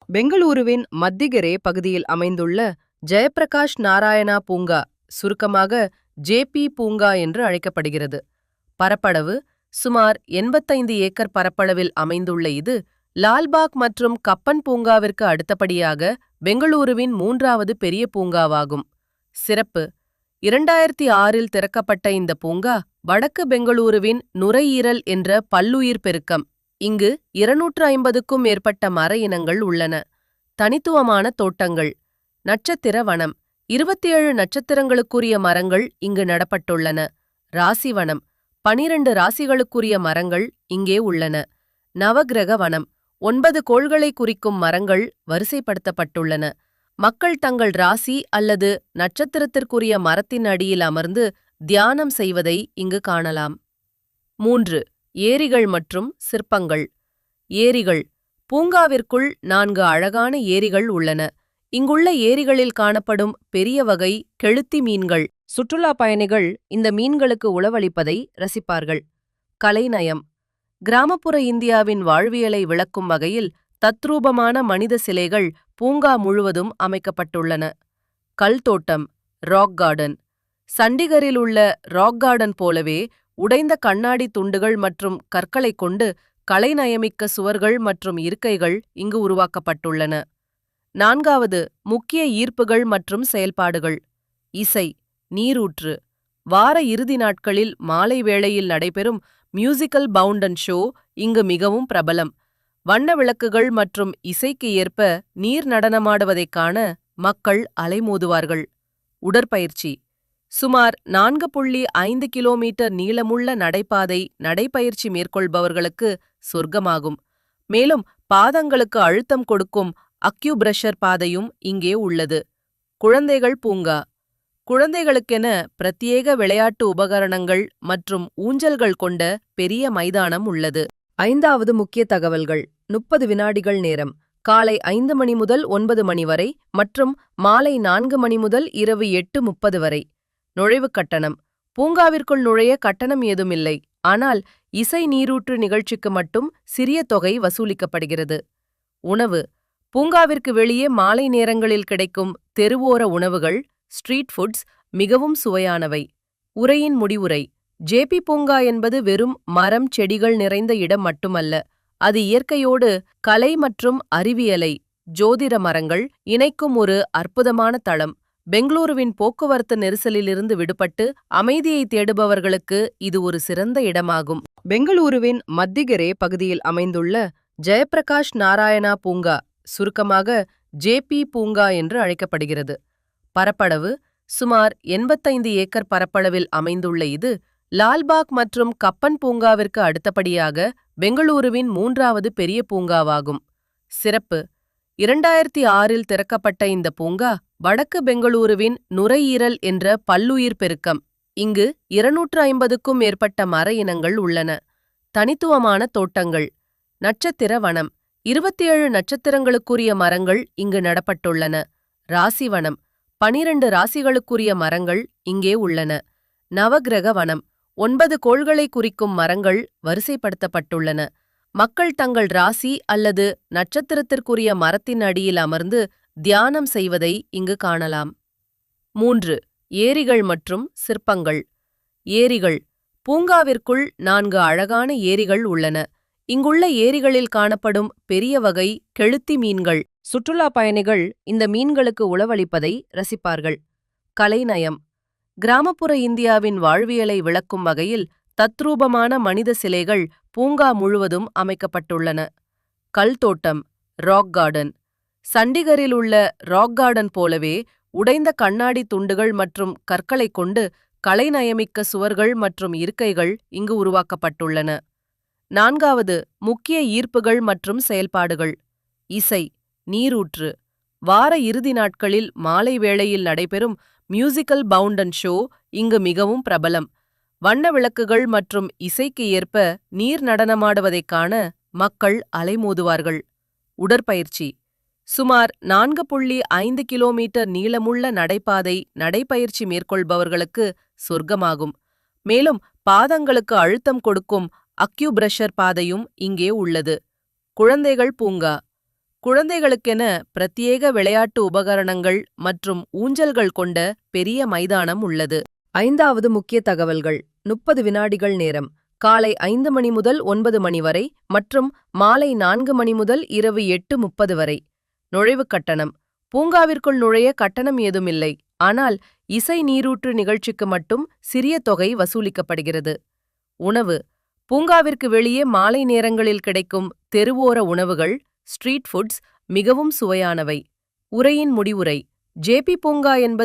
பெங்களூருவின் மத்திகரே பகுதியில் அமைந்துள்ள ஜெயப்பிரகாஷ் நாராயணா பூங்கா, சுருக்கமாக ஜேபி பூங்கா என்று அழைக்கப்படுகிறது. பரப்பளவு சுமார் 85 ஏக்கர் பரப்பளவில் அமைந்துள்ள இது லால்பாக் மற்றும் கப்பன் பூங்காவிற்கு அடுத்தபடியாக பெங்களூருவின் 3வது பெரிய பூங்காவாகும். சிறப்பு: 2006இல் திறக்கப்பட்ட இந்த பூங்கா வடக்கு பெங்களூருவின் நுரையீரல் என்ற பல்லுயிர் பெருக்கம். இங்கு 250க்கும் மேற்பட்ட மர இனங்கள் உள்ளன. தனித்துவமான தோட்டங்கள். நட்சத்திர வனம். 27 நட்சத்திரங்களுக்குரிய மரங்கள் இங்கு நடப்பட்டுள்ளன. ராசி வனம். 12 ராசிகளுக்குரிய மரங்கள் இங்கே உள்ளன. நவக்கிரக வனம். 9 கோள்களை குறிக்கும் மரங்கள் வரிசைப்படுத்தப்பட்டுள்ளன. மக்கள் தங்கள் ராசி அல்லது நட்சத்திரத்திற்குரிய மரத்தின் அடியில் அமர்ந்து தியானம் செய்வதை இங்கு காணலாம். 3. ஏரிகள் மற்றும் சிற்பங்கள். ஏரிகள். பூங்காவிற்குள் 4 அழகான ஏரிகள் உள்ளன. இங்குள்ள ஏரிகளில் காணப்படும் பெரிய வகை கெளுத்தி மீன்கள். சுற்றுலா பயணிகள் இந்த மீன்களுக்கு உணவளிப்பதை ரசிப்பார்கள். கலைநயம். கிராமப்புற இந்தியாவின் வாழ்வியலை விளக்கும் வகையில் தத்ரூபமான மனித சிலைகள் பூங்கா முழுவதும் அமைக்கப்பட்டுள்ளன. கல் தோட்டம். Rock garden. சண்டிகரில் உள்ள ராக் கார்டன் போலவே உடைந்த கண்ணாடி துண்டுகள் மற்றும் கற்களைக் கொண்டு கலைநயமிக்க சுவர்கள் மற்றும் இருக்கைகள் இங்கு உருவாக்கப்பட்டுள்ளன. 4வது முக்கிய ஈர்ப்புகள் மற்றும் செயல்பாடுகள். இசை. நீரூற்று. வார இறுதி நாட்களில் மாலை வேளையில் நடைபெறும் மியூசிக்கல் பவுண்டன் ஷோ இங்கு மிகவும் பிரபலம். வண்ண விளக்குகள் மற்றும் இசைக்கு ஏற்ப நீர் நடனமாடுவதைக் காண மக்கள் அலைமோதுவார்கள். உடற்பயிற்சி. சுமார் 4.5 கிலோமீட்டர் நீளமுள்ள நடைபாதை நடைப்பயிற்சி மேற்கொள்பவர்களுக்கு சொர்க்கமாகும். மேலும் பாதங்களுக்கு அழுத்தம் கொடுக்கும் அக்யூப்ரெஷர் பாதையும் இங்கே உள்ளது. குழந்தைகள் பூங்கா. குழந்தைகளுக்கென பிரத்யேக விளையாட்டு உபகரணங்கள் மற்றும் ஊஞ்சல்கள் கொண்ட பெரிய மைதானம் உள்ளது. 5வது முக்கிய தகவல்கள். 30 வினாடிகள் நேரம். காலை 5 மணி முதல் 9 மணி வரை மற்றும் மாலை 4 மணி முதல் இரவு 8:30 வரை. நுழைவுக் கட்டணம். பூங்காவிற்குள் நுழைய கட்டணம் ஏதுமில்லை, ஆனால் இசை நீரூற்று நிகழ்ச்சிக்கு மட்டும் சிறிய தொகை வசூலிக்கப்படுகிறது. உணவு. பூங்காவிற்கு வெளியே மாலை நேரங்களில் கிடைக்கும் தெருவோர உணவுகள், ஸ்ட்ரீட் ஃபுட்ஸ் மிகவும் சுவையானவை. உரையின் முடிவுரை. ஜேபி பூங்கா என்பது வெறும் மரம் செடிகள் நிறைந்த இடம் மட்டுமல்ல, அது இயற்கையோடு கலை மற்றும் அறிவியலை, ஜோதிட மரங்கள் இணைக்கும் ஒரு அற்புதமான தளம். பெங்களூருவின் போக்குவரத்து நெரிசலிலிருந்து விடுபட்டு அமைதியை தேடுபவர்களுக்கு இது ஒரு சிறந்த இடமாகும். பெங்களூருவின் மத்திகரே பகுதியில் அமைந்துள்ள ஜெயப்பிரகாஷ் நாராயணா பூங்கா, சுருக்கமாக ஜேபி பூங்கா என்று அழைக்கப்படுகிறது. பரப்பளவு சுமார் 85 ஏக்கர் பரப்பளவில் அமைந்துள்ள இது லால்பாக் மற்றும் கப்பன் பூங்காவிற்கு அடுத்தபடியாக பெங்களூருவின் 3வது பெரிய பூங்காவாகும். சிறப்பு: 2006இல் திறக்கப்பட்ட இந்த பூங்கா வடக்கு பெங்களூருவின் நுரையீரல் என்ற பல்லுயிர் பெருக்கம். இங்கு 250க்கும் மேற்பட்ட மர இனங்கள் உள்ளன. தனித்துவமான தோட்டங்கள். நட்சத்திர வனம். 27 நட்சத்திரங்களுக்குரிய மரங்கள் இங்கு நடப்பட்டுள்ளன. ராசி வனம். 12 ராசிகளுக்குரிய மரங்கள் இங்கே உள்ளன. நவக்கிரக வனம். 9 கோள்களை குறிக்கும் மரங்கள் வரிசைப்படுத்தப்பட்டுள்ளன. மக்கள் தங்கள் ராசி அல்லது நட்சத்திரத்திற்குரிய மரத்தின் அடியில் அமர்ந்து தியானம் செய்வதை இங்கு காணலாம். 3. ஏரிகள் மற்றும் சிற்பங்கள். ஏரிகள். பூங்காவிற்குள் 4 அழகான ஏரிகள் உள்ளன. இங்குள்ள ஏரிகளில் காணப்படும் பெரிய வகை கெளுத்தி மீன்கள். சுற்றுலா பயணிகள் இந்த மீன்களுக்கு உணவளிப்பதை ரசிப்பார்கள். கலைநயம். கிராமப்புற இந்தியாவின் வாழ்வியலை விளக்கும் வகையில் தத்ரூபமான மனித சிலைகள் பூங்கா முழுவதும் அமைக்கப்பட்டுள்ளன. கல் தோட்டம். Rock garden. சண்டிகரில் உள்ள ராக் கார்டன் போலவே உடைந்த கண்ணாடி துண்டுகள் மற்றும் கற்களைக் கொண்டு கலைநயமிக்க சுவர்கள் மற்றும் இருக்கைகள் இங்கு உருவாக்கப்பட்டுள்ளன. 4வது முக்கிய ஈர்ப்புகள் மற்றும் செயல்பாடுகள். இசை. நீரூற்று. வார இறுதி நாட்களில் மாலை வேளையில் நடைபெறும் மியூசிக்கல் பவுண்டன் ஷோ இங்கு மிகவும் பிரபலம். வண்ண விளக்குகள் மற்றும் இசைக்கு ஏற்ப நீர் நடனமாடுவதைக் காண மக்கள் அலைமோதுவார்கள். உடற்பயிற்சி. சுமார் 4.5 கிலோமீட்டர் நீளமுள்ள நடைபாதை நடைப்பயிற்சி மேற்கொள்பவர்களுக்கு சொர்க்கமாகும். மேலும் பாதங்களுக்கு அழுத்தம் கொடுக்கும் அக்யூப்ரெஷர் பாதையும் இங்கே உள்ளது. குழந்தைகள் பூங்கா. குழந்தைகளுக்கென பிரத்யேக விளையாட்டு உபகரணங்கள் மற்றும் ஊஞ்சல்கள் கொண்ட பெரிய மைதானம் உள்ளது. 5வது முக்கிய தகவல்கள். 30 வினாடிகள் நேரம். காலை 5 மணி முதல் 9 மணி வரை மற்றும் மாலை 4 மணி முதல் இரவு 8:30 வரை. நுழைவுக் கட்டணம். பூங்காவிற்குள் நுழைய கட்டணம் ஏதுமில்லை, ஆனால் இசை நீரூற்று நிகழ்ச்சிக்கு மட்டும் சிறிய தொகை வசூலிக்கப்படுகிறது. உணவு. பூங்காவிற்கு வெளியே மாலை நேரங்களில் கிடைக்கும் தெருவோர உணவுகள், ஸ்ட்ரீட் ஃபுட்ஸ் மிகவும் சுவையானவை. உரையின் முடிவுரை. ஜேபி பூங்கா என்பது